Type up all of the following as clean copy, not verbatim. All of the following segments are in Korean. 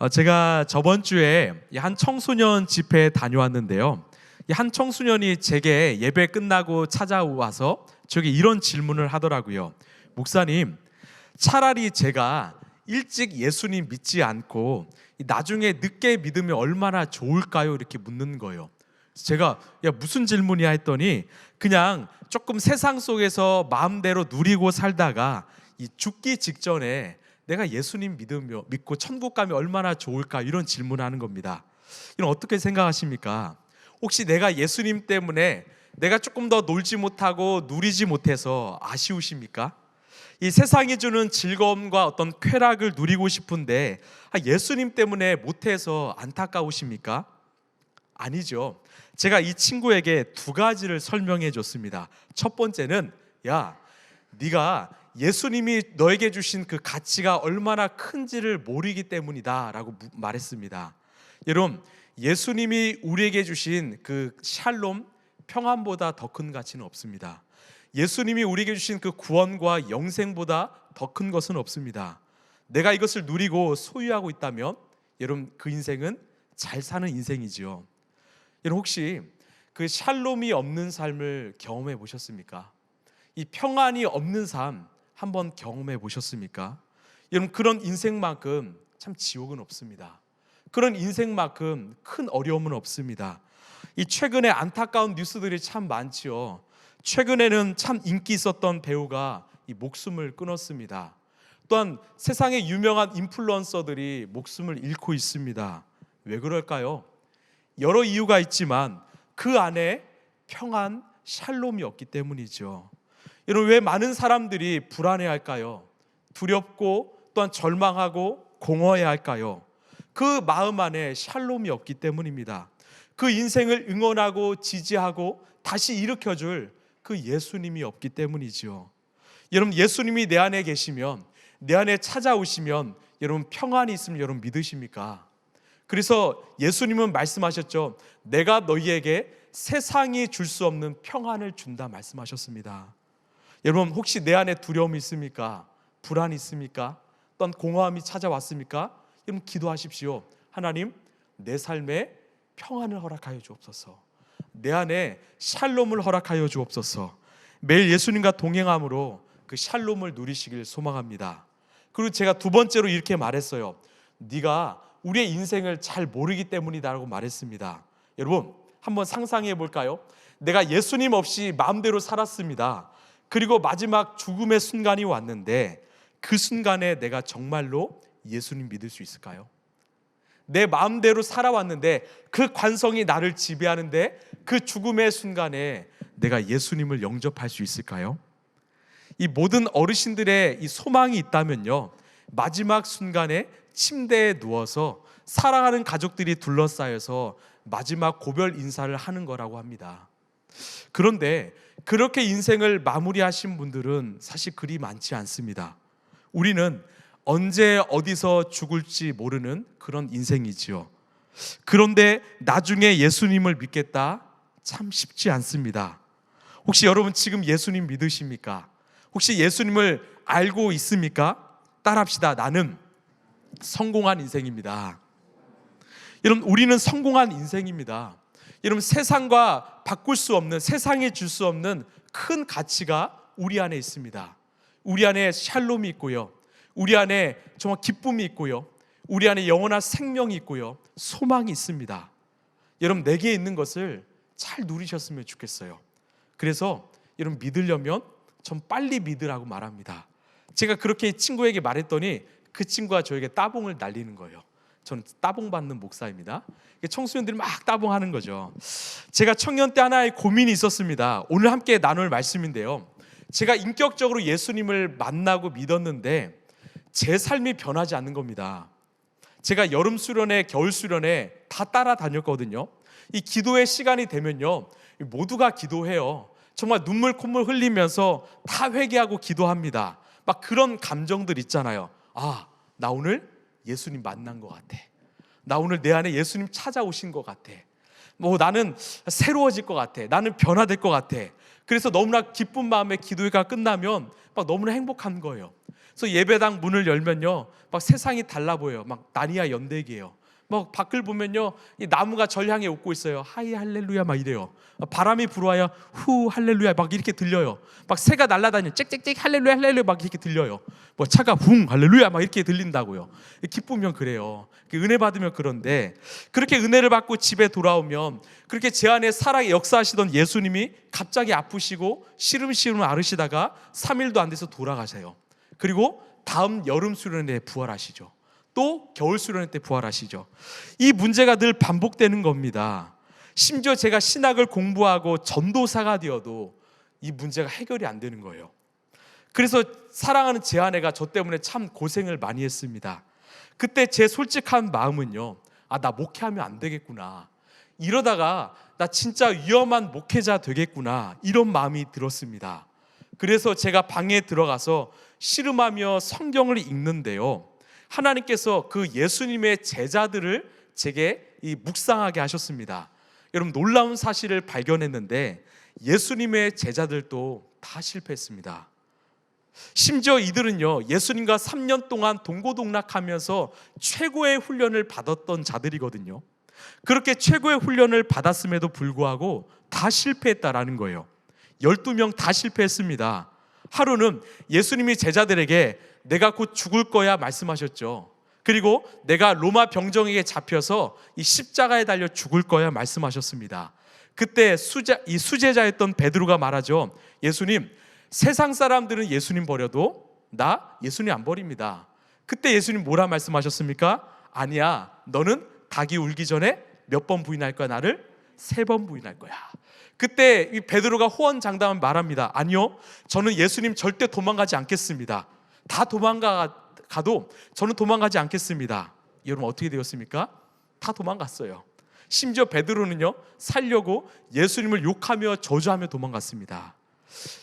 제가 저번 주에 한 청소년 집회에 다녀왔는데요. 한 청소년이 제게 예배 끝나고 찾아와서 저에게 이런 질문을 하더라고요. 목사님, 차라리 제가 일찍 예수님 믿지 않고 나중에 늦게 믿으면 얼마나 좋을까요? 이렇게 묻는 거예요. 제가 무슨 질문이야 했더니 그냥 조금 세상 속에서 마음대로 누리고 살다가 이 죽기 직전에 내가 예수님 믿고 천국 가면 얼마나 좋을까, 이런 질문을 하는 겁니다. 이건 어떻게 생각하십니까? 혹시 내가 예수님 때문에 내가 조금 더 놀지 못하고 누리지 못해서 아쉬우십니까? 이 세상이 주는 즐거움과 어떤 쾌락을 누리고 싶은데 예수님 때문에 못해서 안타까우십니까? 아니죠. 제가 이 친구에게 두 가지를 설명해 줬습니다. 첫 번째는, 네가 예수님이 너에게 주신 그 가치가 얼마나 큰지를 모르기 때문이다 라고 말했습니다. 여러분, 예수님이 우리에게 주신 그 샬롬, 평안보다 더 큰 가치는 없습니다. 예수님이 우리에게 주신 그 구원과 영생보다 더 큰 것은 없습니다. 내가 이것을 누리고 소유하고 있다면 여러분, 그 인생은 잘 사는 인생이지요. 여러분, 혹시 그 샬롬이 없는 삶을 경험해 보셨습니까? 이 평안이 없는 삶 한번 경험해 보셨습니까? 여러분, 그런 인생만큼 참 지옥은 없습니다. 그런 인생만큼 큰 어려움은 없습니다. 이 최근에 안타까운 뉴스들이 참 많지요. 최근에는 참 인기 있었던 배우가 이 목숨을 끊었습니다. 또한 세상의 유명한 인플루언서들이 목숨을 잃고 있습니다. 왜 그럴까요? 여러 이유가 있지만 그 안에 평안, 샬롬이 없기 때문이죠. 여러분, 왜 많은 사람들이 불안해할까요? 두렵고 또한 절망하고 공허해할까요? 그 마음 안에 샬롬이 없기 때문입니다. 그 인생을 응원하고 지지하고 다시 일으켜줄 그 예수님이 없기 때문이죠. 여러분, 예수님이 내 안에 계시면, 내 안에 찾아오시면 여러분 평안이 있으면 여러분 믿으십니까? 그래서 예수님은 말씀하셨죠. 내가 너희에게 세상이 줄 수 없는 평안을 준다 말씀하셨습니다. 여러분, 혹시 내 안에 두려움이 있습니까? 불안이 있습니까? 또한 공허함이 찾아왔습니까? 여러분, 기도하십시오. 하나님, 내 삶에 평안을 허락하여 주옵소서. 내 안에 샬롬을 허락하여 주옵소서. 매일 예수님과 동행함으로 그 샬롬을 누리시길 소망합니다. 그리고 제가 두 번째로 이렇게 말했어요. 네가 우리의 인생을 잘 모르기 때문이다라고 말했습니다. 여러분, 한번 상상해 볼까요? 내가 예수님 없이 마음대로 살았습니다. 그리고 마지막 죽음의 순간이 왔는데 그 순간에 내가 정말로 예수님 믿을 수 있을까요? 내 마음대로 살아왔는데 그 관성이 나를 지배하는데 그 죽음의 순간에 내가 예수님을 영접할 수 있을까요? 이 모든 어르신들의 이 소망이 있다면요, 마지막 순간에 침대에 누워서 사랑하는 가족들이 둘러싸여서 마지막 고별 인사를 하는 거라고 합니다. 그런데 그렇게 인생을 마무리하신 분들은 사실 그리 많지 않습니다. 우리는 언제 어디서 죽을지 모르는 그런 인생이지요. 그런데 나중에 예수님을 믿겠다? 참 쉽지 않습니다. 혹시 여러분 지금 예수님 믿으십니까? 혹시 예수님을 알고 있습니까? 따라합시다. 나는 성공한 인생입니다. 여러분, 우리는 성공한 인생입니다. 여러분, 세상과 바꿀 수 없는, 세상에 줄 수 없는 큰 가치가 우리 안에 있습니다. 우리 안에 샬롬이 있고요, 우리 안에 정말 기쁨이 있고요, 우리 안에 영원한 생명이 있고요, 소망이 있습니다. 여러분, 내게 있는 것을 잘 누리셨으면 좋겠어요. 그래서 여러분, 믿으려면 좀 빨리 믿으라고 말합니다. 제가 그렇게 친구에게 말했더니 그 친구가 저에게 따봉을 날리는 거예요. 저는 따봉 받는 목사입니다. 청소년들이 막 따봉하는 거죠. 제가 청년 때 하나의 고민이 있었습니다. 오늘 함께 나눌 말씀인데요, 제가 인격적으로 예수님을 만나고 믿었는데 제 삶이 변하지 않는 겁니다. 제가 여름 수련회, 겨울 수련회 다 따라다녔거든요. 이 기도의 시간이 되면요, 모두가 기도해요. 정말 눈물 콧물 흘리면서 다 회개하고 기도합니다. 막 그런 감정들 있잖아요. 나 오늘 예수님 만난 것 같아. 나 오늘 내 안에 예수님 찾아오신 것 같아. 나는 새로워질 것 같아. 나는 변화될 것 같아. 그래서 너무나 기쁜 마음에 기도회가 끝나면 막 너무나 행복한 거예요. 그래서 예배당 문을 열면요, 막 세상이 달라 보여요. 막 나니아 연대기예요. 막 밖을 보면요, 이 나무가 절 향해 웃고 있어요. 하이 할렐루야 막 이래요. 바람이 불어와야 후 할렐루야 막 이렇게 들려요. 막 새가 날아다니는 짹짹짹 할렐루야 할렐루야 막 이렇게 들려요. 뭐 차가 붕 할렐루야 막 이렇게 들린다고요. 기쁘면 그래요. 은혜 받으면 그런데, 그렇게 은혜를 받고 집에 돌아오면 그렇게 제 안에 살아 역사하시던 예수님이 갑자기 아프시고 시름시름 앓으시다가 3일도 안 돼서 돌아가세요. 그리고 다음 여름 수련회 부활하시죠. 또 겨울 수련회 때 부활하시죠. 이 문제가 늘 반복되는 겁니다. 심지어 제가 신학을 공부하고 전도사가 되어도 이 문제가 해결이 안 되는 거예요. 그래서 사랑하는 제 아내가 저 때문에 참 고생을 많이 했습니다. 그때 제 솔직한 마음은요, 나 목회하면 안 되겠구나, 이러다가 나 진짜 위험한 목회자 되겠구나, 이런 마음이 들었습니다. 그래서 제가 방에 들어가서 씨름하며 성경을 읽는데요, 하나님께서 그 예수님의 제자들을 제게 묵상하게 하셨습니다. 여러분, 놀라운 사실을 발견했는데 예수님의 제자들도 다 실패했습니다. 심지어 이들은요, 예수님과 3년 동안 동고동락하면서 최고의 훈련을 받았던 자들이거든요. 그렇게 최고의 훈련을 받았음에도 불구하고 다 실패했다라는 거예요. 12명 다 실패했습니다. 하루는 예수님이 제자들에게 내가 곧 죽을 거야 말씀하셨죠. 그리고 내가 로마 병정에게 잡혀서 이 십자가에 달려 죽을 거야 말씀하셨습니다. 그때 이 수제자였던 베드로가 말하죠. 예수님, 세상 사람들은 예수님 버려도 나 예수님 안 버립니다. 그때 예수님 뭐라 말씀하셨습니까? 아니야, 너는 닭이 울기 전에 몇 번 부인할 거야? 나를 3번 부인할 거야. 그때 이 베드로가 호언장담을 말합니다. 아니요, 저는 예수님 절대 도망가지 않겠습니다. 다 도망가도 저는 도망가지 않겠습니다. 여러분, 어떻게 되었습니까? 다 도망갔어요. 심지어 베드로는요, 살려고 예수님을 욕하며 저주하며 도망갔습니다.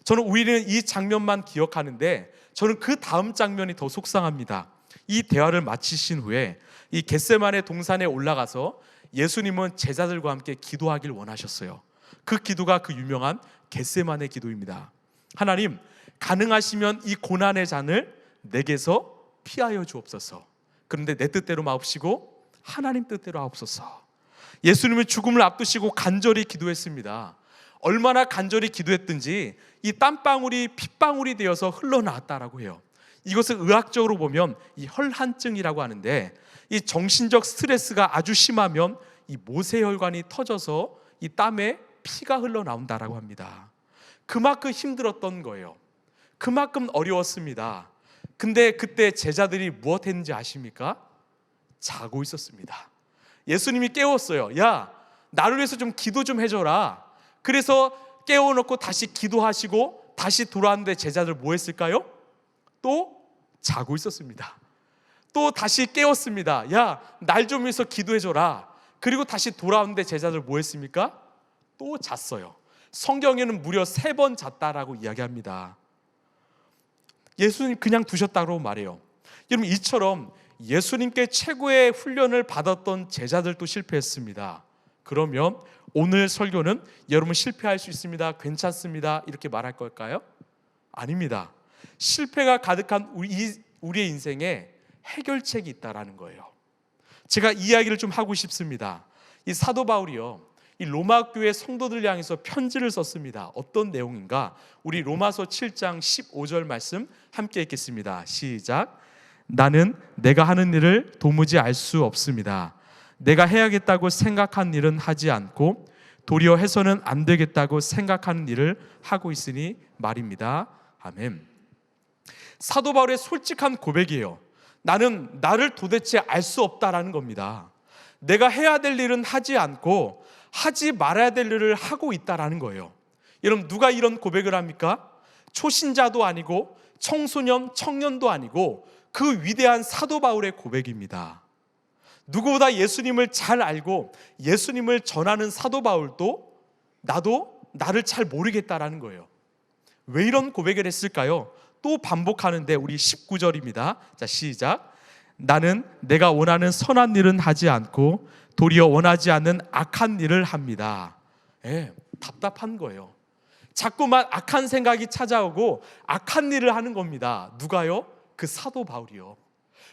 저는 우리는 이 장면만 기억하는데 저는 그 다음 장면이 더 속상합니다. 이 대화를 마치신 후에 이 겟세마네 동산에 올라가서 예수님은 제자들과 함께 기도하길 원하셨어요. 그 기도가 그 유명한 겟세마네 기도입니다. 하나님, 가능하시면 이 고난의 잔을 내게서 피하여 주옵소서. 그런데 내 뜻대로 마옵시고 하나님 뜻대로 하옵소서. 예수님은 죽음을 앞두시고 간절히 기도했습니다. 얼마나 간절히 기도했든지 이 땀방울이 핏방울이 되어서 흘러나왔다라고 해요. 이것을 의학적으로 보면 이 혈한증이라고 하는데, 이 정신적 스트레스가 아주 심하면 이 모세혈관이 터져서 이 땀에 피가 흘러나온다라고 합니다. 그만큼 힘들었던 거예요. 그만큼 어려웠습니다. 근데 그때 제자들이 무엇 했는지 아십니까? 자고 있었습니다. 예수님이 깨웠어요. 야, 나를 위해서 좀 기도 좀 해줘라. 그래서 깨워놓고 다시 기도하시고 다시 돌아왔는데 제자들 뭐 했을까요? 또 자고 있었습니다. 또 다시 깨웠습니다. 야, 날 좀 위해서 기도해줘라. 그리고 다시 돌아왔는데 제자들 뭐 했습니까? 또 잤어요. 성경에는 무려 3번 잤다라고 이야기합니다. 예수님 그냥 두셨다고 말해요. 여러분, 이처럼 예수님께 최고의 훈련을 받았던 제자들도 실패했습니다. 그러면 오늘 설교는 여러분 실패할 수 있습니다, 괜찮습니다, 이렇게 말할 걸까요? 아닙니다. 실패가 가득한 우리의 인생에 해결책이 있다라는 거예요. 제가 이야기를 좀 하고 싶습니다. 이 사도 바울이요, 이 로마 교회 성도들 향해서 편지를 썼습니다. 어떤 내용인가? 우리 로마서 7장 15절 말씀 함께 읽겠습니다. 시작. 나는 내가 하는 일을 도무지 알 수 없습니다. 내가 해야겠다고 생각한 일은 하지 않고 도리어 해서는 안 되겠다고 생각하는 일을 하고 있으니 말입니다. 아멘. 사도 바울의 솔직한 고백이에요. 나는 나를 도대체 알 수 없다라는 겁니다. 내가 해야 될 일은 하지 않고 하지 말아야 될 일을 하고 있다라는 거예요. 여러분, 누가 이런 고백을 합니까? 초신자도 아니고 청소년, 청년도 아니고 그 위대한 사도 바울의 고백입니다. 누구보다 예수님을 잘 알고 예수님을 전하는 사도 바울도 나도 나를 잘 모르겠다라는 거예요. 왜 이런 고백을 했을까요? 또 반복하는데 우리 19절입니다. 자, 시작. 나는 내가 원하는 선한 일은 하지 않고 도리어 원하지 않는 악한 일을 합니다. 답답한 거예요. 자꾸만 악한 생각이 찾아오고 악한 일을 하는 겁니다. 누가요? 그 사도 바울이요.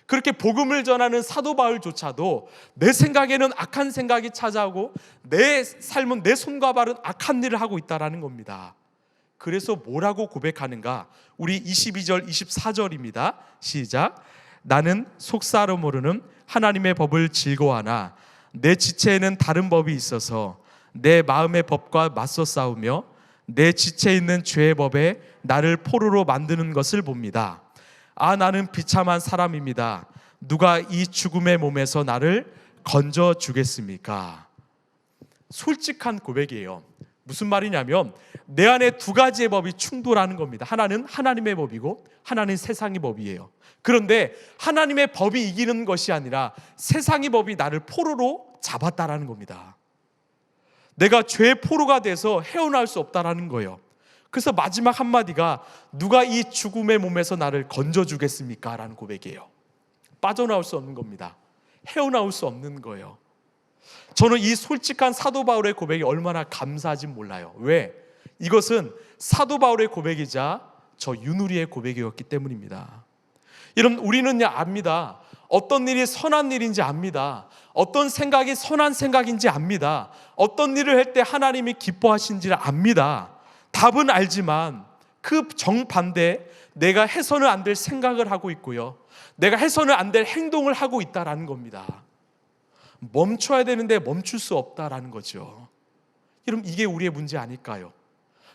그렇게 복음을 전하는 사도 바울조차도 내 생각에는 악한 생각이 찾아오고 내 삶은 내 손과 발은 악한 일을 하고 있다는 겁니다. 그래서 뭐라고 고백하는가? 우리 22절 24절입니다. 시작. 나는 속사로 모르는 하나님의 법을 즐거워하나 내 지체에는 다른 법이 있어서 내 마음의 법과 맞서 싸우며 내 지체에 있는 죄의 법에 나를 포로로 만드는 것을 봅니다. 아, 나는 비참한 사람입니다. 누가 이 죽음의 몸에서 나를 건져 주겠습니까? 솔직한 고백이에요. 무슨 말이냐면 내 안에 두 가지의 법이 충돌하는 겁니다. 하나는 하나님의 법이고 하나는 세상의 법이에요. 그런데 하나님의 법이 이기는 것이 아니라 세상의 법이 나를 포로로 잡았다라는 겁니다. 내가 죄의 포로가 돼서 헤어나올 수 없다라는 거예요. 그래서 마지막 한마디가 누가 이 죽음의 몸에서 나를 건져주겠습니까? 라는 고백이에요. 빠져나올 수 없는 겁니다. 헤어나올 수 없는 거예요. 저는 이 솔직한 사도 바울의 고백이 얼마나 감사한지 몰라요. 왜? 이것은 사도 바울의 고백이자 저 윤우리의 고백이었기 때문입니다. 여러분, 우리는 압니다. 어떤 일이 선한 일인지 압니다. 어떤 생각이 선한 생각인지 압니다. 어떤 일을 할 때 하나님이 기뻐하신지를 압니다. 답은 알지만 그 정반대 내가 해서는 안 될 생각을 하고 있고요, 내가 해서는 안 될 행동을 하고 있다라는 겁니다. 멈춰야 되는데 멈출 수 없다라는 거죠. 여러분, 이게 우리의 문제 아닐까요?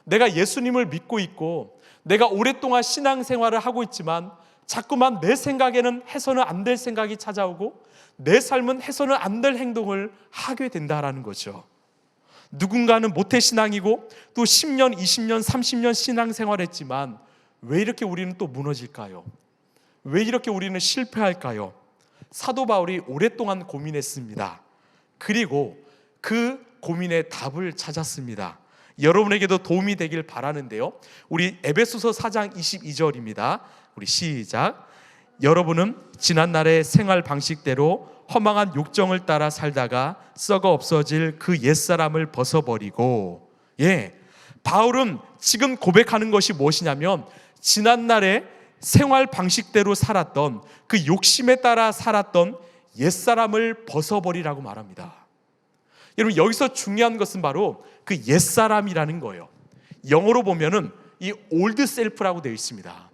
내가 예수님을 믿고 있고 내가 오랫동안 신앙생활을 하고 있지만 자꾸만 내 생각에는 해서는 안 될 생각이 찾아오고 내 삶은 해서는 안 될 행동을 하게 된다라는 거죠. 누군가는 모태신앙이고 또 10년, 20년, 30년 신앙생활했지만 왜 이렇게 우리는 또 무너질까요? 왜 이렇게 우리는 실패할까요? 사도 바울이 오랫동안 고민했습니다. 그리고 그 고민의 답을 찾았습니다. 여러분에게도 도움이 되길 바라는데요, 우리 에베소서 4장 22절입니다. 우리 시작. 여러분은 지난날의 생활 방식대로 허망한 욕정을 따라 살다가 썩어 없어질 그 옛사람을 벗어버리고, 바울은 지금 고백하는 것이 무엇이냐면 지난날의 생활 방식대로 살았던 그 욕심에 따라 살았던 옛사람을 벗어버리라고 말합니다. 여러분, 여기서 중요한 것은 바로 그 옛사람이라는 거예요. 영어로 보면은 이 old self라고 되어 있습니다.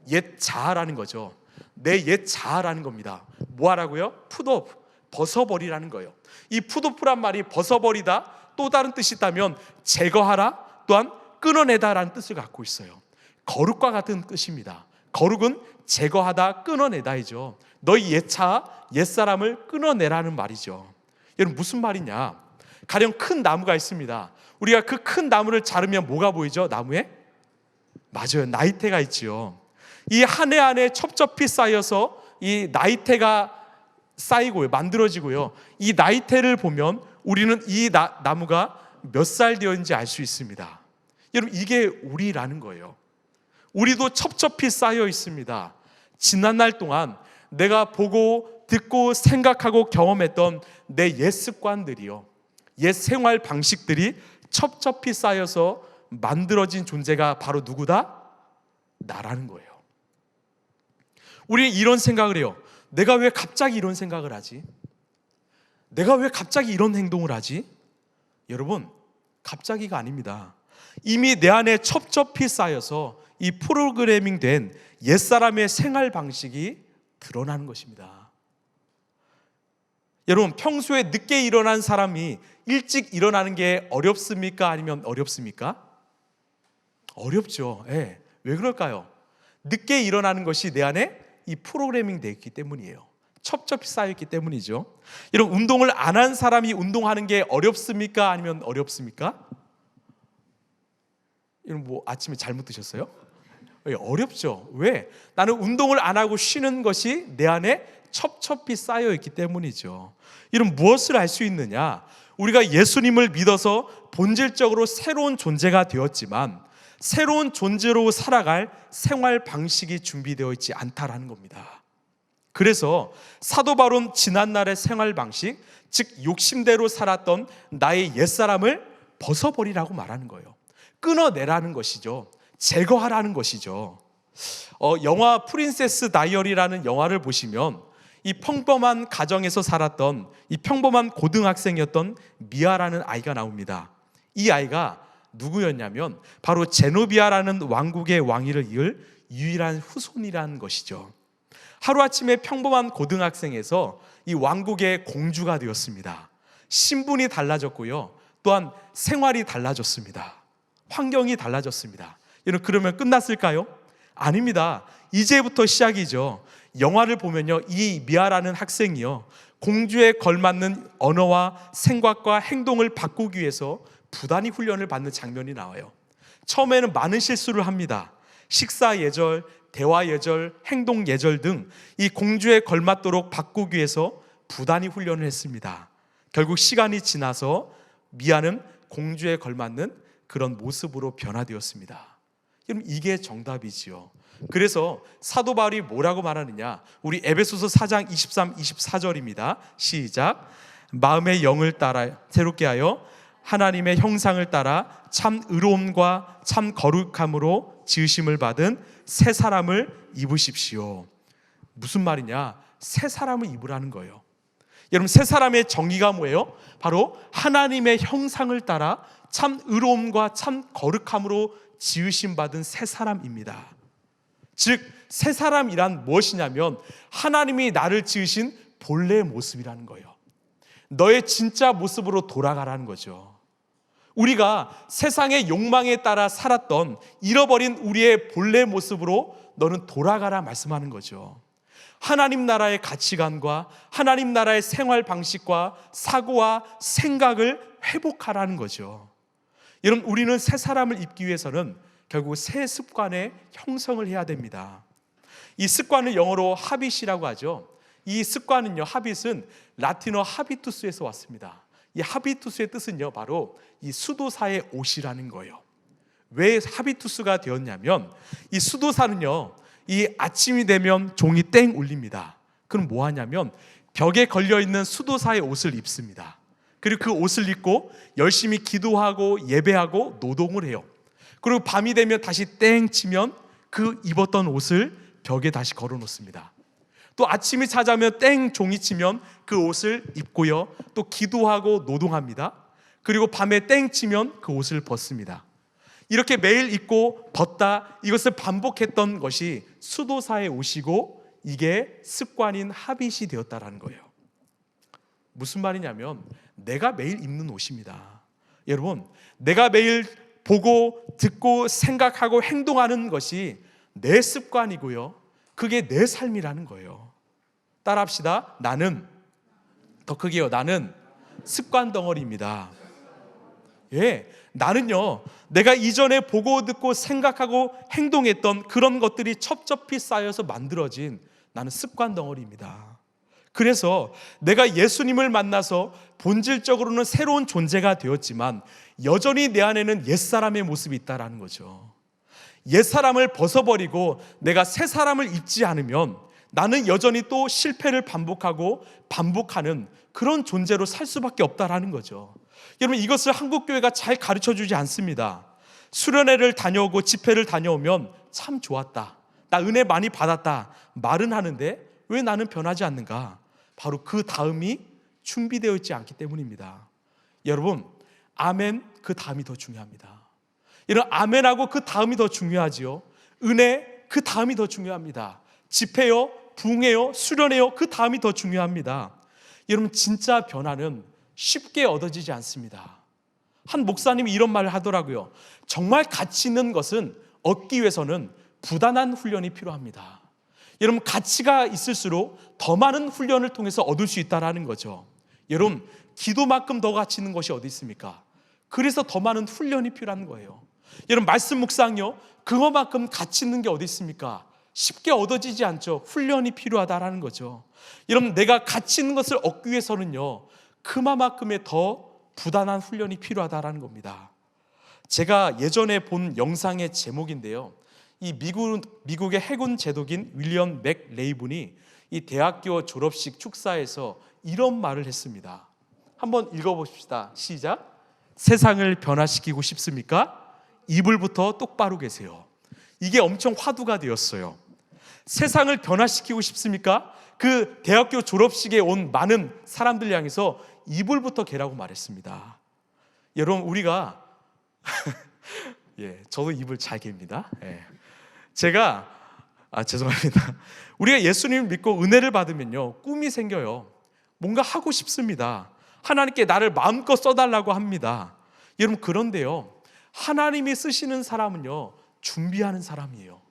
옛 자아라는 거죠. 내 옛 자아라는 겁니다. 뭐 하라고요? put off, 벗어버리라는 거예요. 이 put off란 말이 벗어버리다, 또 다른 뜻이 있다면 제거하라, 또한 끊어내다라는 뜻을 갖고 있어요. 거룩과 같은 뜻입니다. 거룩은 제거하다, 끊어내다이죠. 너희 옛 자아, 옛사람을 끊어내라는 말이죠. 여러분, 무슨 말이냐? 가령 큰 나무가 있습니다. 우리가 그 큰 나무를 자르면 뭐가 보이죠? 나무에? 맞아요, 나이테가 있지요. 이 한 해 한 해 첩첩이 쌓여서 이 나이테가 쌓이고요, 만들어지고요. 이 나이테를 보면 우리는 이 나무가 몇 살 되었는지 알 수 있습니다. 여러분, 이게 우리라는 거예요. 우리도 첩첩이 쌓여 있습니다. 지난날 동안 내가 보고 듣고 생각하고 경험했던 내 옛 습관들이요, 옛 생활 방식들이 첩첩이 쌓여서 만들어진 존재가 바로 누구다? 나라는 거예요. 우리는 이런 생각을 해요. 내가 왜 갑자기 이런 생각을 하지? 내가 왜 갑자기 이런 행동을 하지? 여러분, 갑자기가 아닙니다. 이미 내 안에 첩첩이 쌓여서 이 프로그래밍 된 옛사람의 생활 방식이 드러나는 것입니다. 여러분, 평소에 늦게 일어난 사람이 일찍 일어나는 게 어렵습니까? 아니면 어렵습니까? 어렵죠. 왜 그럴까요? 늦게 일어나는 것이 내 안에 이 프로그래밍 되어 있기 때문이에요. 첩첩이 쌓여있기 때문이죠. 여러분, 운동을 안 한 사람이 운동하는 게 어렵습니까? 아니면 어렵습니까? 여러분, 뭐 아침에 잘못 드셨어요? 어렵죠. 왜? 나는 운동을 안 하고 쉬는 것이 내 안에 첩첩이 쌓여있기 때문이죠. 이런 무엇을 알 수 있느냐? 우리가 예수님을 믿어서 본질적으로 새로운 존재가 되었지만 새로운 존재로 살아갈 생활 방식이 준비되어 있지 않다라는 겁니다. 그래서 사도 바울은 지난날의 생활 방식, 즉 욕심대로 살았던 나의 옛사람을 벗어버리라고 말하는 거예요. 끊어내라는 것이죠. 제거하라는 것이죠. 영화 프린세스 다이어리라는 영화를 보시면 이 평범한 가정에서 살았던 이 평범한 고등학생이었던 미아라는 아이가 나옵니다. 이 아이가 누구였냐면 바로 제노비아라는 왕국의 왕위를 이을 유일한 후손이라는 것이죠. 하루아침에 평범한 고등학생에서 이 왕국의 공주가 되었습니다. 신분이 달라졌고요, 또한 생활이 달라졌습니다. 환경이 달라졌습니다. 여러분, 그러면 끝났을까요? 아닙니다. 이제부터 시작이죠. 영화를 보면요, 이 미아라는 학생이요, 공주에 걸맞는 언어와 생각과 행동을 바꾸기 위해서 부단히 훈련을 받는 장면이 나와요. 처음에는 많은 실수를 합니다. 식사 예절, 대화 예절, 행동 예절 등 이 공주에 걸맞도록 바꾸기 위해서 부단히 훈련을 했습니다. 결국 시간이 지나서 미아는 공주에 걸맞는 그런 모습으로 변화되었습니다. 그럼 이게 정답이지요. 그래서 사도 바울이 뭐라고 말하느냐, 우리 에베소서 4장 23, 24절입니다. 시작. 마음의 영을 따라 새롭게 하여 하나님의 형상을 따라 참 의로움과 참 거룩함으로 지으심을 받은 새 사람을 입으십시오. 무슨 말이냐? 새 사람을 입으라는 거예요. 여러분, 새 사람의 정의가 뭐예요? 바로 하나님의 형상을 따라 참 의로움과 참 거룩함으로 지으심 받은 새 사람입니다. 즉, 새 사람이란 무엇이냐면 하나님이 나를 지으신 본래의 모습이라는 거예요. 너의 진짜 모습으로 돌아가라는 거죠. 우리가 세상의 욕망에 따라 살았던 잃어버린 우리의 본래 모습으로 너는 돌아가라 말씀하는 거죠. 하나님 나라의 가치관과 하나님 나라의 생활 방식과 사고와 생각을 회복하라는 거죠. 여러분, 우리는 새 사람을 입기 위해서는 결국 새 습관의 형성을 해야 됩니다. 이 습관을 영어로 하빗이라고 하죠. 이 습관은요, 하빗은 라틴어 하비투스에서 왔습니다. 이 하비투스의 뜻은요, 바로 이 수도사의 옷이라는 거예요. 왜 하비투스가 되었냐면, 이 수도사는요, 이 아침이 되면 종이 땡 울립니다. 그럼 뭐 하냐면 벽에 걸려있는 수도사의 옷을 입습니다. 그리고 그 옷을 입고 열심히 기도하고 예배하고 노동을 해요. 그리고 밤이 되면 다시 땡 치면 그 입었던 옷을 벽에 다시 걸어 놓습니다. 또 아침이 찾아오면 땡 종이 치면 그 옷을 입고요, 또 기도하고 노동합니다. 그리고 밤에 땡 치면 그 옷을 벗습니다. 이렇게 매일 입고 벗다, 이것을 반복했던 것이 수도사의 옷이고 이게 습관인 하빗이 되었다라는 거예요. 무슨 말이냐면 내가 매일 입는 옷입니다. 여러분, 내가 매일 보고 듣고 생각하고 행동하는 것이 내 습관이고요, 그게 내 삶이라는 거예요. 따라합시다. 나는, 더 크게요, 나는 습관 덩어리입니다. 예, 나는요, 내가 이전에 보고 듣고 생각하고 행동했던 그런 것들이 첩첩히 쌓여서 만들어진 나는 습관 덩어리입니다. 그래서 내가 예수님을 만나서 본질적으로는 새로운 존재가 되었지만 여전히 내 안에는 옛사람의 모습이 있다라는 거죠. 옛사람을 벗어버리고 내가 새 사람을 입지 않으면 나는 여전히 또 실패를 반복하고 반복하는 그런 존재로 살 수밖에 없다라는 거죠. 여러분, 이것을 한국교회가 잘 가르쳐주지 않습니다. 수련회를 다녀오고 집회를 다녀오면 참 좋았다, 나 은혜 많이 받았다 말은 하는데 왜 나는 변하지 않는가? 바로 그 다음이 준비되어 있지 않기 때문입니다. 여러분, 아멘, 그 다음이 더 중요합니다. 이런 아멘하고 그 다음이 더 중요하지요. 은혜, 그 다음이 더 중요합니다. 집회요, 부흥회요, 수련회요, 그 다음이 더 중요합니다. 여러분, 진짜 변화는 쉽게 얻어지지 않습니다. 한 목사님이 이런 말을 하더라고요. 정말 가치 있는 것은 얻기 위해서는 부단한 훈련이 필요합니다. 여러분, 가치가 있을수록 더 많은 훈련을 통해서 얻을 수 있다는 거죠. 여러분, 기도만큼 더 가치 있는 것이 어디 있습니까? 그래서 더 많은 훈련이 필요한 거예요. 여러분, 말씀 묵상요, 그거만큼 가치 있는 게 어디 있습니까? 쉽게 얻어지지 않죠. 훈련이 필요하다라는 거죠. 여러분, 내가 가치 있는 것을 얻기 위해서는요, 그만큼의 더 부단한 훈련이 필요하다라는 겁니다. 제가 예전에 본 영상의 제목인데요, 이 미국의 해군 제독인 윌리엄 맥 레이븐이 이 대학교 졸업식 축사에서 이런 말을 했습니다. 한번 읽어봅시다. 시작. 세상을 변화시키고 싶습니까? 이불부터 똑바로 계세요. 이게 엄청 화두가 되었어요. 세상을 변화시키고 싶습니까? 그 대학교 졸업식에 온 많은 사람들 향해서 이불부터 개라고 말했습니다. 여러분, 우리가 저도 이불 잘 갭니다. 제가 죄송합니다. 우리가 예수님을 믿고 은혜를 받으면요, 꿈이 생겨요. 뭔가 하고 싶습니다. 하나님께 나를 마음껏 써달라고 합니다. 여러분, 그런데요, 하나님이 쓰시는 사람은요, 준비하는 사람이에요.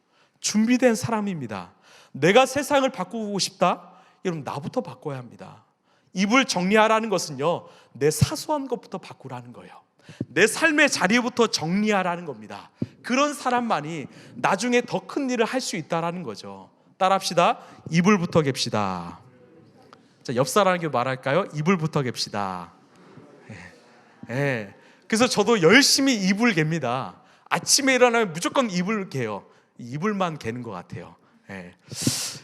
준비된 사람입니다. 내가 세상을 바꾸고 싶다? 여러분, 나부터 바꿔야 합니다. 이불 정리하라는 것은요, 내 사소한 것부터 바꾸라는 거예요. 내 삶의 자리부터 정리하라는 겁니다. 그런 사람만이 나중에 더 큰 일을 할 수 있다라는 거죠. 따라합시다. 이불부터 갭시다. 자, 옆 사람에게 말할까요? 이불부터 갭시다. 그래서 저도 열심히 이불 갭니다. 아침에 일어나면 무조건 이불 개요. 이불만 개는 것 같아요.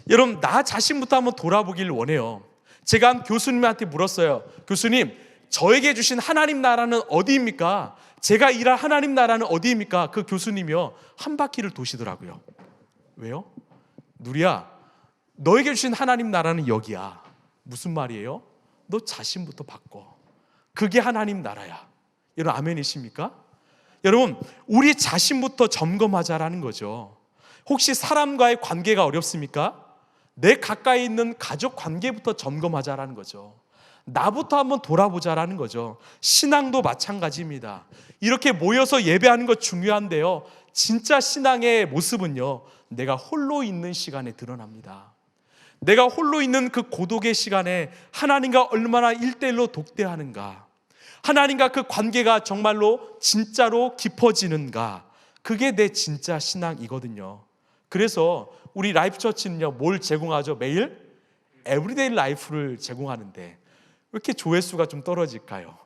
여러분, 나 자신부터 한번 돌아보길 원해요. 제가 한 교수님한테 물었어요. 교수님, 저에게 주신 하나님 나라는 어디입니까? 제가 일할 하나님 나라는 어디입니까? 그 교수님이요, 한 바퀴를 도시더라고요. 왜요? 누리야, 너에게 주신 하나님 나라는 여기야. 무슨 말이에요? 너 자신부터 바꿔. 그게 하나님 나라야. 여러분, 아멘이십니까? 여러분, 우리 자신부터 점검하자라는 거죠. 혹시 사람과의 관계가 어렵습니까? 내 가까이 있는 가족 관계부터 점검하자라는 거죠. 나부터 한번 돌아보자라는 거죠. 신앙도 마찬가지입니다. 이렇게 모여서 예배하는 것 중요한데요, 진짜 신앙의 모습은요, 내가 홀로 있는 시간에 드러납니다. 내가 홀로 있는 그 고독의 시간에 하나님과 얼마나 1대1로 독대하는가, 하나님과 그 관계가 정말로 진짜로 깊어지는가, 그게 내 진짜 신앙이거든요. 그래서 우리 라이프처치는요, 뭘 제공하죠? 매일 에브리데이 라이프를 제공하는데 왜 이렇게 조회수가 좀 떨어질까요?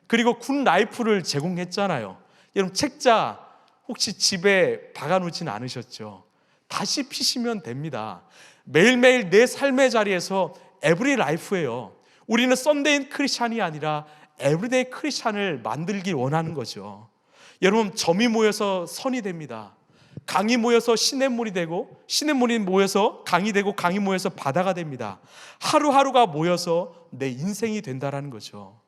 그리고 굿 라이프를 제공했잖아요. 여러분, 책자 혹시 집에 박아놓지는 않으셨죠? 다시 피시면 됩니다. 매일매일 내 삶의 자리에서 에브리 라이프예요. 우리는 썬데이 크리스찬이 아니라 에브리데이 크리스찬을 만들길 원하는 거죠. 여러분, 점이 모여서 선이 됩니다. 강이 모여서 시냇물이 되고, 시냇물이 모여서 강이 되고, 강이 모여서 바다가 됩니다. 하루하루가 모여서 내 인생이 된다라는 거죠.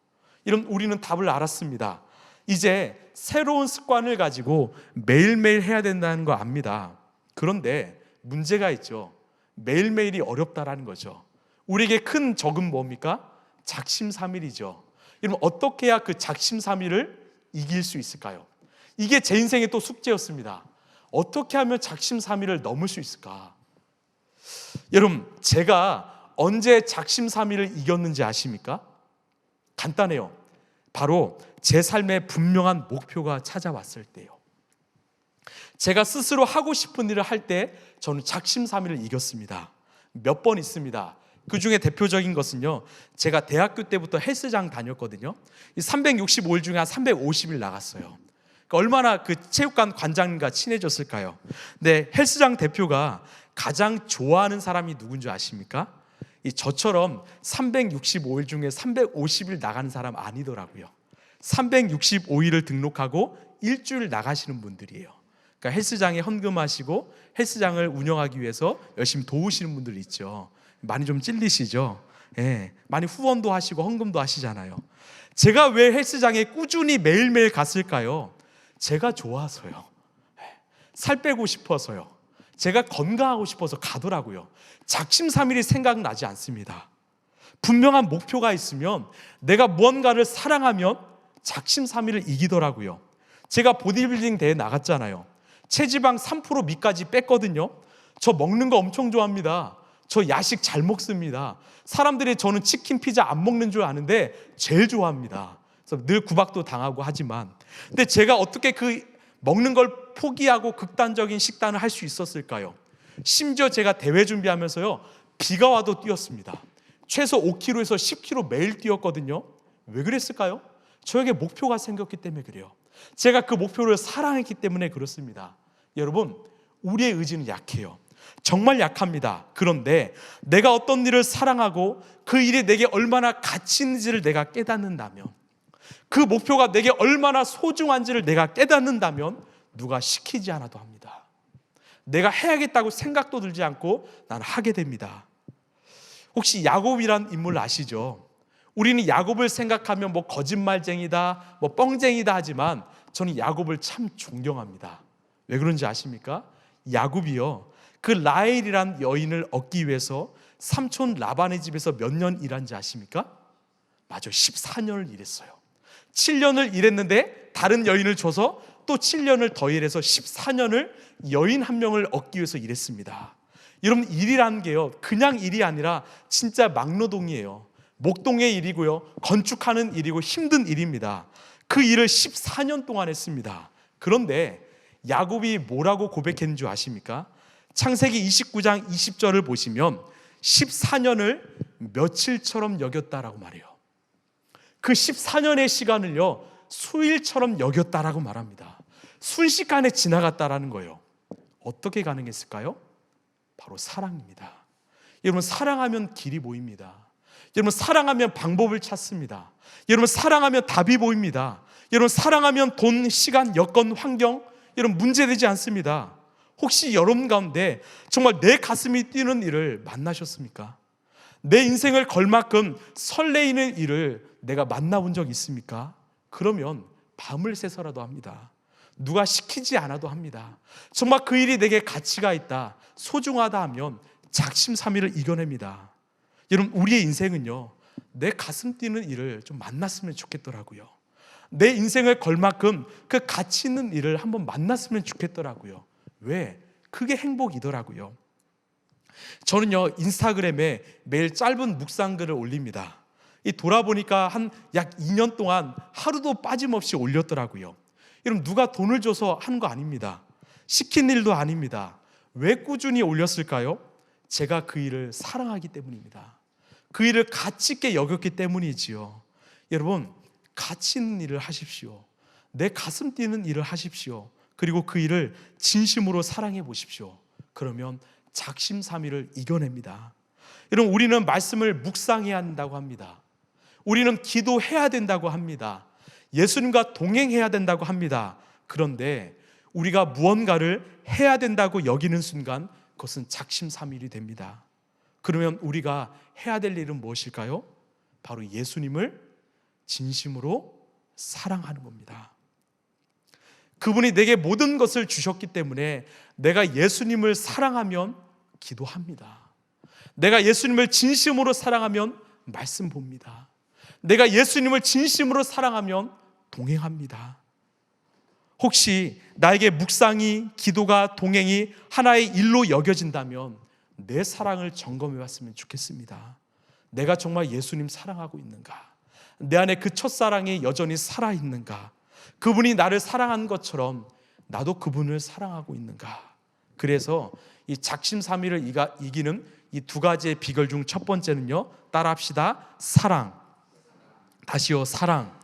이런 우리는 답을 알았습니다. 이제 새로운 습관을 가지고 매일매일 해야 된다는 거 압니다. 그런데 문제가 있죠. 매일매일이 어렵다라는 거죠. 우리에게 큰 적은 뭡니까? 작심삼일이죠. 여러분, 어떻게 해야 그 작심삼일을 이길 수 있을까요? 이게 제 인생의 또 숙제였습니다. 어떻게 하면 작심삼일을 넘을 수 있을까? 여러분, 제가 언제 작심삼일을 이겼는지 아십니까? 간단해요. 바로 제 삶에 분명한 목표가 찾아왔을 때요. 제가 스스로 하고 싶은 일을 할 때 저는 작심삼일을 이겼습니다. 몇 번 있습니다. 그 중에 대표적인 것은요, 제가 대학교 때부터 헬스장 다녔거든요. 365일 중에 한 350일 나갔어요. 얼마나 그 체육관 관장님과 친해졌을까요? 근데 헬스장 대표가 가장 좋아하는 사람이 누군지 아십니까? 저처럼 365일 중에 350일 나가는 사람 아니더라고요. 365일을 등록하고 일주일 나가시는 분들이에요. 그러니까 헬스장에 헌금하시고 헬스장을 운영하기 위해서 열심히 도우시는 분들 있죠. 많이 좀 찔리시죠? 많이 후원도 하시고 헌금도 하시잖아요. 제가 왜 헬스장에 꾸준히 매일매일 갔을까요? 제가 좋아서요. 살 빼고 싶어서요. 제가 건강하고 싶어서 가더라고요. 작심삼일이 생각나지 않습니다. 분명한 목표가 있으면, 내가 무언가를 사랑하면 작심삼일을 이기더라고요. 제가 보디빌딩 대회 나갔잖아요. 체지방 3% 미까지 뺐거든요. 저 먹는 거 엄청 좋아합니다. 저 야식 잘 먹습니다. 사람들이 저는 치킨, 피자 안 먹는 줄 아는데 제일 좋아합니다. 그래서 늘 구박도 당하고 하지만, 근데 제가 어떻게 그 먹는 걸 포기하고 극단적인 식단을 할 수 있었을까요? 심지어 제가 대회 준비하면서요, 비가 와도 뛰었습니다. 최소 5km에서 10km 매일 뛰었거든요. 왜 그랬을까요? 저에게 목표가 생겼기 때문에 그래요. 제가 그 목표를 사랑했기 때문에 그렇습니다. 여러분, 우리의 의지는 약해요. 정말 약합니다. 그런데 내가 어떤 일을 사랑하고 그 일이 내게 얼마나 가치 있는지를 내가 깨닫는다면, 그 목표가 내게 얼마나 소중한지를 내가 깨닫는다면 누가 시키지 않아도 합니다. 내가 해야겠다고 생각도 들지 않고 나는 하게 됩니다. 혹시 야곱이란 인물 아시죠? 우리는 야곱을 생각하면 거짓말쟁이다, 뻥쟁이다 하지만 저는 야곱을 참 존경합니다. 왜 그런지 아십니까? 야곱이요, 그 라헬이란 여인을 얻기 위해서 삼촌 라반의 집에서 몇 년 일한지 아십니까? 맞아요, 14년을 일했어요. 7년을 일했는데 다른 여인을 줘서 또 7년을 더 일해서 14년을 여인 한 명을 얻기 위해서 일했습니다. 여러분, 일이라는 게요, 그냥 일이 아니라 진짜 막노동이에요. 목동의 일이고요, 건축하는 일이고 힘든 일입니다. 그 일을 14년 동안 했습니다. 그런데 야곱이 뭐라고 고백했는 줄 아십니까? 창세기 29장 20절을 보시면 14년을 며칠처럼 여겼다라고 말해요. 그 14년의 시간을요, 수일처럼 여겼다라고 말합니다. 순식간에 지나갔다라는 거예요. 어떻게 가능했을까요? 바로 사랑입니다. 여러분, 사랑하면 길이 보입니다. 여러분, 사랑하면 방법을 찾습니다. 여러분, 사랑하면 답이 보입니다. 여러분, 사랑하면 돈, 시간, 여건, 환경, 여러분, 문제되지 않습니다. 혹시 여러분 가운데 정말 내 가슴이 뛰는 일을 만나셨습니까? 내 인생을 걸 만큼 설레이는 일을 내가 만나본 적 있습니까? 그러면 밤을 새서라도 합니다. 누가 시키지 않아도 합니다. 정말 그 일이 내게 가치가 있다, 소중하다 하면 작심삼일을 이겨냅니다. 여러분, 우리의 인생은요, 내 가슴 뛰는 일을 좀 만났으면 좋겠더라고요. 내 인생을 걸 만큼 그 가치 있는 일을 한번 만났으면 좋겠더라고요. 왜? 그게 행복이더라고요. 저는요, 인스타그램에 매일 짧은 묵상글을 올립니다. 돌아보니까 한 약 2년 동안 하루도 빠짐없이 올렸더라고요. 여러분, 누가 돈을 줘서 하는 거 아닙니다. 시킨 일도 아닙니다. 왜 꾸준히 올렸을까요? 제가 그 일을 사랑하기 때문입니다. 그 일을 가치 있게 여겼기 때문이지요. 여러분, 가치 있는 일을 하십시오. 내 가슴 뛰는 일을 하십시오. 그리고 그 일을 진심으로 사랑해 보십시오. 그러면 작심삼일을 이겨냅니다. 여러분, 우리는 말씀을 묵상해야 한다고 합니다. 우리는 기도해야 된다고 합니다. 예수님과 동행해야 된다고 합니다. 그런데 우리가 무언가를 해야 된다고 여기는 순간 그것은 작심삼일이 됩니다. 그러면 우리가 해야 될 일은 무엇일까요? 바로 예수님을 진심으로 사랑하는 겁니다. 그분이 내게 모든 것을 주셨기 때문에 내가 예수님을 사랑하면 기도합니다. 내가 예수님을 진심으로 사랑하면 말씀 봅니다. 내가 예수님을 진심으로 사랑하면 동행합니다. 혹시 나에게 묵상이, 기도가, 동행이 하나의 일로 여겨진다면 내 사랑을 점검해 봤으면 좋겠습니다. 내가 정말 예수님 사랑하고 있는가? 내 안에 그 첫사랑이 여전히 살아있는가? 그분이 나를 사랑한 것처럼 나도 그분을 사랑하고 있는가? 그래서 이 작심삼일을 이기는 이 두 가지의 비결 중 첫 번째는요, 따라합시다. 사랑. 다시요, 사랑.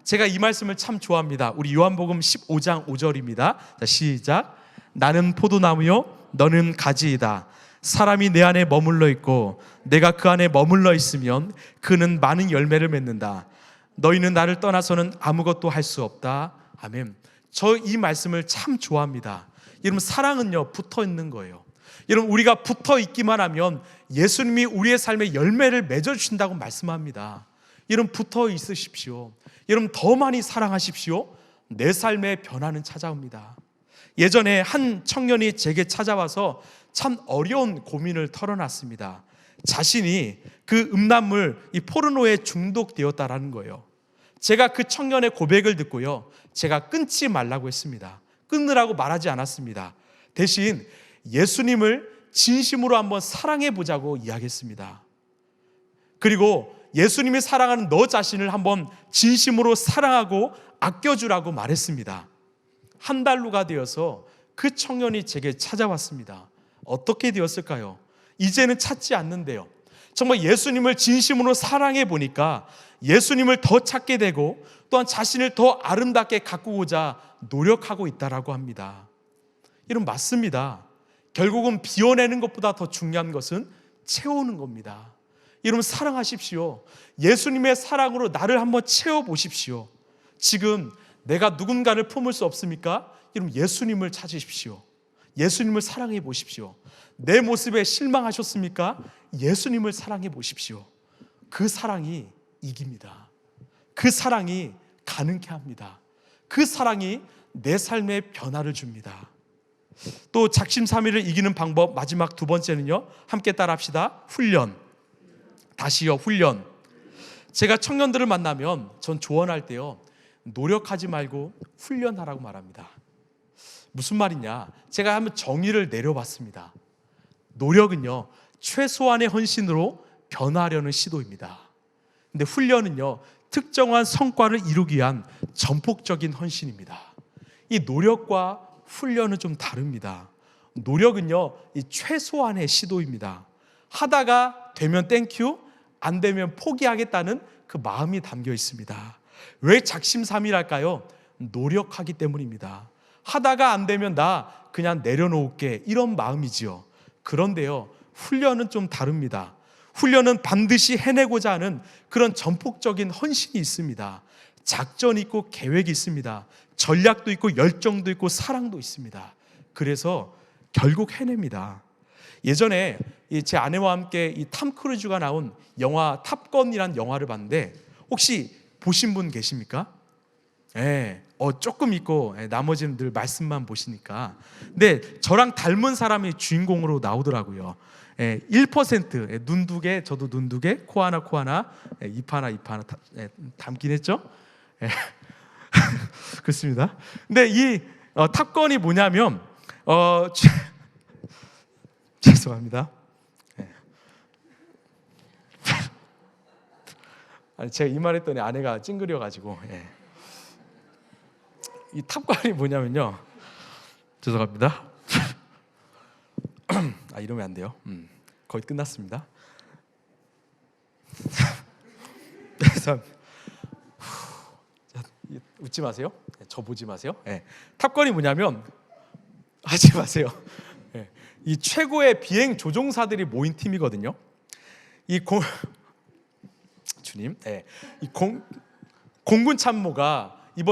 제가 이 말씀을 참 좋아합니다. 우리 요한복음 15장 5절입니다. 자, 시작. 나는 포도나무요, 너는 가지이다. 사람이 내 안에 머물러 있고 내가 그 안에 머물러 있으면 그는 많은 열매를 맺는다. 너희는 나를 떠나서는 아무것도 할 수 없다. 아멘. 저 이 말씀을 참 좋아합니다. 여러분, 사랑은요, 붙어 있는 거예요. 여러분, 우리가 붙어 있기만 하면 예수님이 우리의 삶에 열매를 맺어주신다고 말씀합니다. 여러분, 붙어 있으십시오. 여러분, 더 많이 사랑하십시오. 내 삶에 변화는 찾아옵니다. 예전에 한 청년이 제게 찾아와서 참 어려운 고민을 털어놨습니다. 자신이 그 음란물, 이 포르노에 중독되었다라는 거예요. 제가 그 청년의 고백을 듣고요, 제가 끊지 말라고 했습니다. 끊으라고 말하지 않았습니다. 대신 예수님을 진심으로 한번 사랑해 보자고 이야기했습니다. 그리고 예수님이 사랑하는 너 자신을 한번 진심으로 사랑하고 아껴주라고 말했습니다. 한 달 후가 되어서 그 청년이 제게 찾아왔습니다. 어떻게 되었을까요? 이제는 찾지 않는데요, 정말 예수님을 진심으로 사랑해 보니까 예수님을 더 찾게 되고 또한 자신을 더 아름답게 가꾸고자 노력하고 있다라고 합니다. 여러분, 맞습니다. 결국은 비워내는 것보다 더 중요한 것은 채우는 겁니다. 여러분, 사랑하십시오. 예수님의 사랑으로 나를 한번 채워보십시오. 지금 내가 누군가를 품을 수 없습니까? 여러분, 예수님을 찾으십시오. 예수님을 사랑해 보십시오. 내 모습에 실망하셨습니까? 예수님을 사랑해 보십시오. 그 사랑이 이깁니다. 그 사랑이 가능케 합니다. 그 사랑이 내 삶에 변화를 줍니다. 또 작심삼일을 이기는 방법, 마지막 두 번째는요, 함께 따라합시다. 훈련. 다시요, 훈련. 제가 청년들을 만나면 전 조언할 때요, 노력하지 말고 훈련하라고 말합니다. 무슨 말이냐? 제가 한번 정의를 내려봤습니다. 노력은요, 최소한의 헌신으로 변화하려는 시도입니다. 근데 훈련은요, 특정한 성과를 이루기 위한 전폭적인 헌신입니다. 이 노력과 훈련은 좀 다릅니다. 노력은요, 이 최소한의 시도입니다. 하다가 되면 땡큐, 안 되면 포기하겠다는 그 마음이 담겨 있습니다. 왜 작심삼일할까요? 노력하기 때문입니다. 하다가 안 되면 나 그냥 내려놓을게, 이런 마음이지요. 그런데요, 훈련은 좀 다릅니다. 훈련은 반드시 해내고자 하는 그런 전폭적인 헌신이 있습니다. 작전이 있고 계획이 있습니다. 전략도 있고 열정도 있고 사랑도 있습니다. 그래서 결국 해냅니다. 예전에 제 아내와 함께 이 탐 크루즈가 나온 영화 탑건이라는 영화를 봤는데, 혹시 보신 분 계십니까? 예, 조금 있고 나머지는 늘 말씀만 보시니까. 근데 저랑 닮은 사람이 주인공으로 나오더라고요. 1%, 눈 두 개, 저도 눈 두 개, 코 하나, 입 하나 닮긴 했죠? 그렇습니다. 근데 이 탑건이 뭐냐면 죄송합니다. 아니, 제가 이 말했더니 아내가 찡그려가지고, 이 탑건이 뭐냐면요, 죄송합니다. 이러면 안 돼요. 거의 끝났습니다. 웃지 마세요. 저 보지 마세요. 탑건이 뭐냐면, 하지 마세요. 이 최고의 비행 조종사들이 모인 팀이거든요. 주님, 이 공군 참모가 이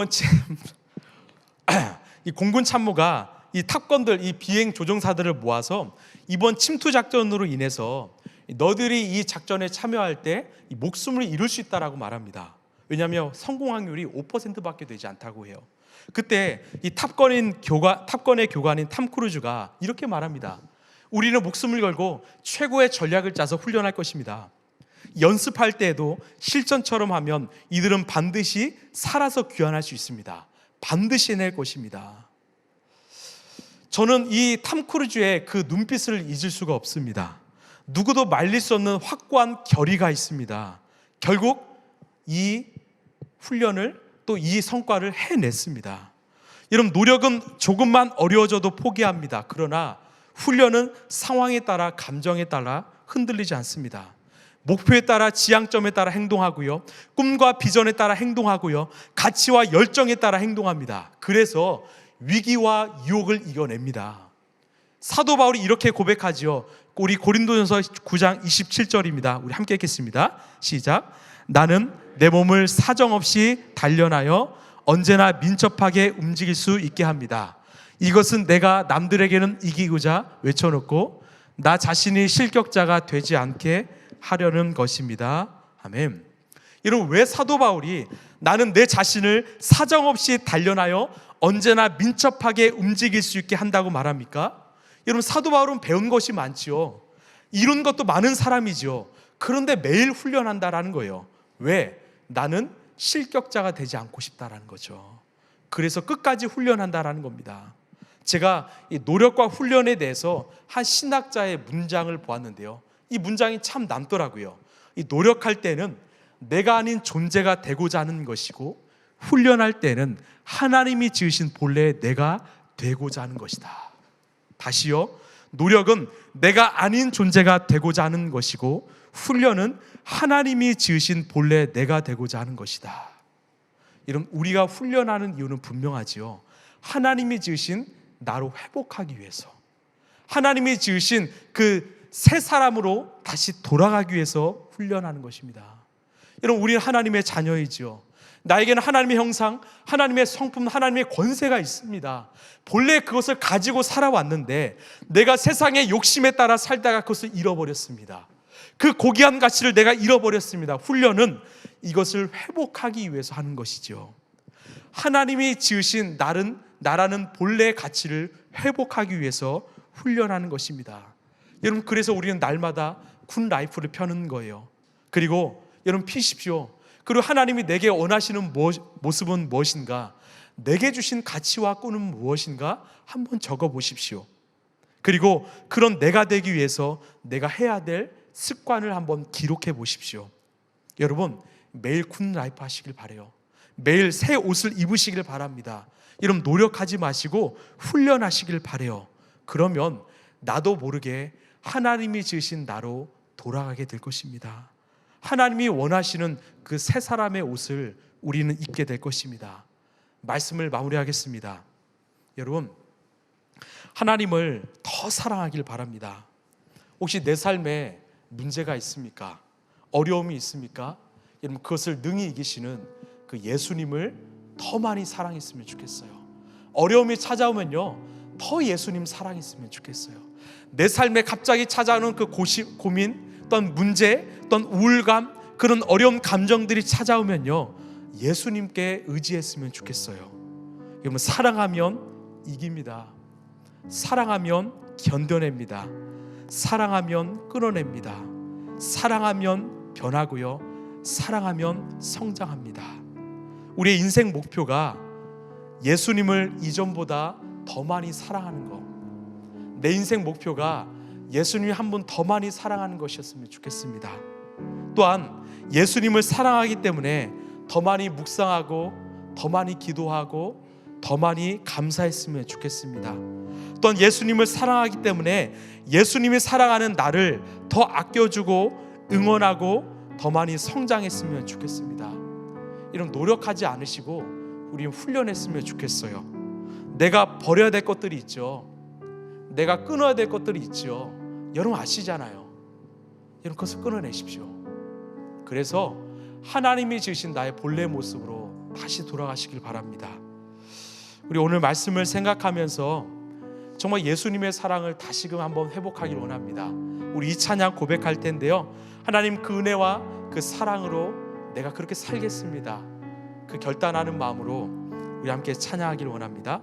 공군 참모가 이 탑건들, 이 비행 조종사들을 모아서 이번 침투 작전으로 인해서 너들이 이 작전에 참여할 때 이 목숨을 잃을 수 있다라고 말합니다. 왜냐하면 성공 확률이 5%밖에 되지 않다고 해요. 그때 이 탑건의 교관인 탐 크루즈가 이렇게 말합니다. 우리는 목숨을 걸고 최고의 전략을 짜서 훈련할 것입니다. 연습할 때에도 실전처럼 하면 이들은 반드시 살아서 귀환할 수 있습니다. 반드시 해낼 것입니다. 저는 이 탐 크루즈의 그 눈빛을 잊을 수가 없습니다. 누구도 말릴 수 없는 확고한 결의가 있습니다. 결국 이 훈련을, 또 이 성과를 해냈습니다. 여러분, 노력은 조금만 어려워져도 포기합니다. 그러나 훈련은 상황에 따라, 감정에 따라 흔들리지 않습니다. 목표에 따라, 지향점에 따라 행동하고요, 꿈과 비전에 따라 행동하고요, 가치와 열정에 따라 행동합니다. 그래서 위기와 유혹을 이겨냅니다. 사도 바울이 이렇게 고백하지요. 우리 고린도전서 9장 27절입니다. 우리 함께 읽겠습니다. 시작. 나는 내 몸을 사정없이 단련하여 언제나 민첩하게 움직일 수 있게 합니다. 이것은 내가 남들에게는 이기고자 외쳐놓고 나 자신이 실격자가 되지 않게 하려는 것입니다. 아멘. 여러분, 왜 사도 바울이 나는 내 자신을 사정없이 단련하여 언제나 민첩하게 움직일 수 있게 한다고 말합니까? 여러분, 사도 바울은 배운 것이 많지요. 이룬 것도 많은 사람이지요. 그런데 매일 훈련한다라는 거예요. 왜? 나는 실격자가 되지 않고 싶다라는 거죠. 그래서 끝까지 훈련한다라는 겁니다. 제가 이 노력과 훈련에 대해서 한 신학자의 문장을 보았는데요, 이 문장이 참 남더라고요. 이 노력할 때는 내가 아닌 존재가 되고자 하는 것이고, 훈련할 때는 하나님이 지으신 본래의 내가 되고자 하는 것이다. 다시요, 노력은 내가 아닌 존재가 되고자 하는 것이고, 훈련은 하나님이 지으신 본래 내가 되고자 하는 것이다. 여러분, 우리가 훈련하는 이유는 분명하지요. 하나님이 지으신 나로 회복하기 위해서, 하나님이 지으신 그 새 사람으로 다시 돌아가기 위해서 훈련하는 것입니다. 여러분, 우리는 하나님의 자녀이지요. 나에게는 하나님의 형상, 하나님의 성품, 하나님의 권세가 있습니다. 본래 그것을 가지고 살아왔는데 내가 세상의 욕심에 따라 살다가 그것을 잃어버렸습니다. 그 고귀한 가치를 내가 잃어버렸습니다. 훈련은 이것을 회복하기 위해서 하는 것이죠. 하나님이 지으신 나라는 본래의 가치를 회복하기 위해서 훈련하는 것입니다. 여러분, 그래서 우리는 날마다 군 라이프를 펴는 거예요. 그리고 여러분 피십시오. 그리고 하나님이 내게 원하시는 모습은 무엇인가, 내게 주신 가치와 꾼은 무엇인가 한번 적어 보십시오. 그리고 그런 내가 되기 위해서 내가 해야 될 습관을 한번 기록해 보십시오. 여러분, 매일 군 라이프 하시길 바라요. 매일 새 옷을 입으시길 바랍니다. 여러분, 노력하지 마시고 훈련하시길 바라요. 그러면 나도 모르게 하나님이 지으신 나로 돌아가게 될 것입니다. 하나님이 원하시는 그 새 사람의 옷을 우리는 입게 될 것입니다. 말씀을 마무리하겠습니다. 여러분, 하나님을 더 사랑하길 바랍니다. 혹시 내 삶에 문제가 있습니까? 어려움이 있습니까? 여러분, 그것을 능히 이기시는 그 예수님을 더 많이 사랑했으면 좋겠어요. 어려움이 찾아오면요, 더 예수님 사랑했으면 좋겠어요. 내 삶에 갑자기 찾아오는 그 고민, 어떤 문제, 어떤 우울감, 그런 어려운 감정들이 찾아오면요, 예수님께 의지했으면 좋겠어요. 여러분, 사랑하면 이깁니다. 사랑하면 견뎌냅니다. 사랑하면 끊어냅니다. 사랑하면 변하고요, 사랑하면 성장합니다. 우리의 인생 목표가 예수님을 이전보다 더 많이 사랑하는 것, 내 인생 목표가 예수님이 한 분 더 많이 사랑하는 것이었으면 좋겠습니다. 또한 예수님을 사랑하기 때문에 더 많이 묵상하고 더 많이 기도하고 더 많이 감사했으면 좋겠습니다. 또한 예수님을 사랑하기 때문에 예수님이 사랑하는 나를 더 아껴주고 응원하고 더 많이 성장했으면 좋겠습니다. 이런 노력하지 않으시고 우리 훈련했으면 좋겠어요. 내가 버려야 될 것들이 있죠. 내가 끊어야 될 것들이 있죠. 여러분 아시잖아요. 여러분 그것을 끊어내십시오. 그래서 하나님이 지으신 나의 본래 모습으로 다시 돌아가시길 바랍니다. 우리 오늘 말씀을 생각하면서 정말 예수님의 사랑을 다시금 한번 회복하길 원합니다. 우리 이 찬양 고백할 텐데요, 하나님 그 은혜와 그 사랑으로 내가 그렇게 살겠습니다. 그 결단하는 마음으로 우리 함께 찬양하길 원합니다.